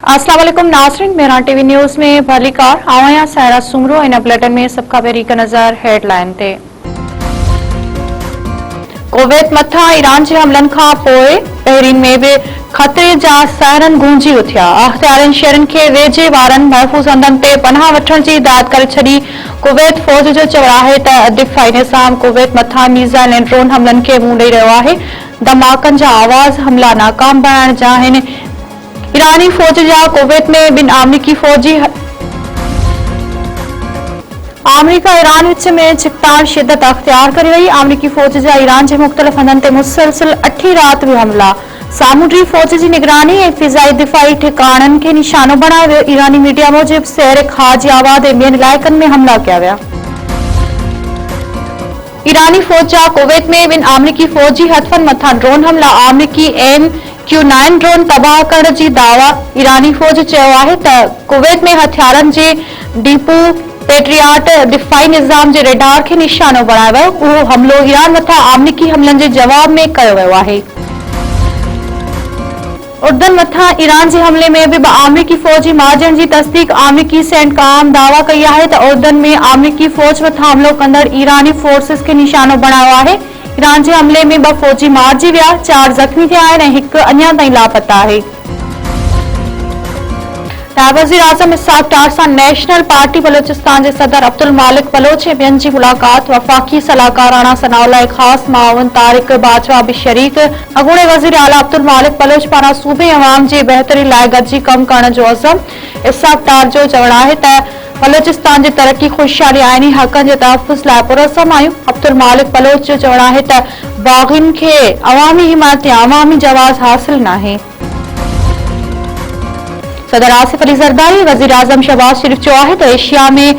अस्सलाम वालेकुम नाज़रीन, मेहरान टीवी न्यूज़ में भलीकार आवां सायरा सुमरो इन बुलेटिन में सबका पहिरीं हिक नज़र हेडलाइन ते। कुवैत मथां ईरान जे हमलनि खां पोइ बहरीन में भी ख़तरे जा सायरन गूंजी उथिया। अख़्तियारनि शहरनि खे वेझे वारनि महफ़ूज़ हंधनि ते पनाह वठण जी हिदायत करे छॾी। कुवैत फ़ौज जो चवणु आहे त दिफ़ाई निज़ाम कुवैत मथां मीज़ाइल ऐं ड्रोन हमलनि खे मुंहुं ॾेई रहियो आहे। धमाकनि जा आवाज़ हमला नाकाम बणाइण जा आहिनि। ईरानी फ़ौज जा कुवैत में ॿिनि अमरीकी फ़ौजी अमरीका ईरान विच में छिकताड़ शिदत अख्तियार करे रही। अमरीकी फ़ौज जा ईरान जे मुख़्तलिफ़ हंधनि ते मुसलसिल 8 रात भी हमला। सामुंडी फ़ौज जी निगरानी ऐं फ़िज़ाई दिफ़ाई ठिकाणनि खे निशानो बणायो वियो। ईरानी मीडिया मूजिब शहर खाजियाबाद ऐं ॿियनि इलाइक़नि में हमला कया विया। ईरानी फ़ौज जा कुवैत में ॿिनि अमरीकी फ़ौजी हथफनि मथां ड्रोन हमला। अमरीकी MQ-9 ड्रोन तबाह करण जी दावा। ईरानी फ़ौज चयो आहे त कुवैत में हथियारनि जे डिपो पेट्रियाट दिफ़ाई निज़ाम जे रेडार खे निशानो बणायो वियो। उहो हमलो ईरान मथां अमरीकी हमलनि जे जवाब में कयो वियो आहे। उर्दन मथां ईरान जे हमले में भी अमरीकी फ़ौजी मारिजण जी तस्दीक। अमरीकी सेंटकॉम दावा कई आहे त उर्दन में अमरीकी फ़ौज मथां हमलो कंदड़ ईरानी फोर्सिस खे निशानो बणायो आहे। ईरान जे हमले में 2 फ़ौजी मारिजी विया, 4 ज़ख़्मी थिया आहिनि ऐं 1 अञा ताईं लापता आहे। नायब वज़ीर आज़म इसहाक़ डार सां नेशनल पार्टी बलोचिस्तान जे सदर अब्दुल मालिक बलोच ऐं ॿियनि जी मुलाक़ात। वफ़ाक़ी सलाहकार राणा सनाउल्लाह ख़ासि माउन तारिक बाजवा भी शरीक। अॻूणे वज़ीर आला अब्दुल मालिक बलोच पारां सूबे अवाम जी बहितरी लाइ गॾिजी कमु करण जो अज़म। इसहाक़ डार जो चवणु आहे त बलोचिस्तान जी तरक़ी ख़ुशहाली आइनी हक़नि जे तहफ़्फ़ुज़ लाइ पुरज़म आहियूं। अब्दुल मालिक बलोच जो चवणु आहे त बाग़ियुनि खे अवामी हिमायत या अवामी जवाज़ हासिल नाहे। सदर आसिफ अली ज़रदारी वज़ीर आज़म शहबाज शरीफ़ चयो आहे त एशिया में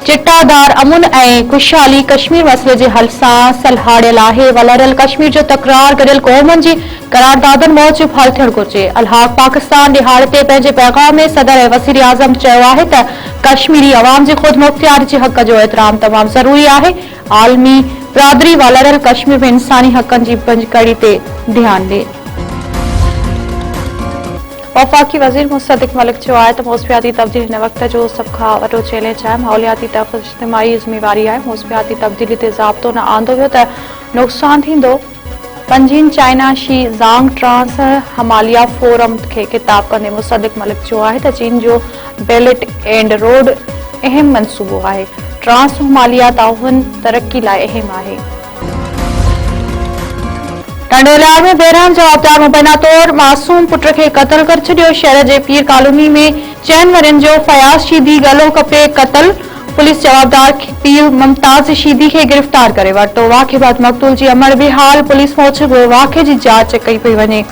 चिटादार अमुन ऐं ख़ुशहाली कश्मीर मसइले जे हल सां सलहाड़ियल आहे। वलरियल कश्मीर जो तकरार गॾियल क़ौमुनि जी क़रारदादनि मूजिब हल थियणु घुरिजे। अलहाक़ पाकिस्तान ॾिहाड़े ते पंहिंजे पैगाम में सदर ऐं वज़ीर आज़म चयो आहे त कश्मीरी अवाम जे ख़ुदि मुख़्तियारी जे हक़ जो एतिराम तमामु ज़रूरी आहे। आलमी बिरादरी वलरियल कश्मीर में इंसानी हक़नि जी भञकड़ी ते ध्यानु ॾे। वफ़ाक़ी वज़ीर मुस्तदिक़ मलिक चयो आहे त मौसमियाती तब्दीली हिन वक़्त जो सभ खां वॾो चैलेंज आहे। माहौलियाती तहफ़्फ़ुज़ इज्तिमाई ज़िम्मेवारी आहे। मौसमियाती तब्दीली ते ज़ाब्तो न आंदो वियो त नुक़सान थींदो। पंजीन China Xizang Trans Himalaya Forum खे ख़िताब कंदे मुस्तदिक़ मलिक चयो आहे त चीन जो बेल्ट एंड रोड अहम मनसूबो आहे। ट्रांस हमालिया ताउन तरक्की लाइ अहम आहे। टंडोला में बहरान जवाबदार मुबैना तौर मासूम पुट खे क़त्ल करे छॾियो। शहर जे पीर कॉलोनी में 4 वरियनि जो फयाज़ शीदी गलो कपे क़त्ल। पुलिस जवाबदार पीर मुमताज़ शीदी खे गिरफ़्तार करे वरितो। वाक़े बाद मक़तूल जी अमर बेहाल। पुलिस मूजिब वाक़े जी जांच कई पई वञे।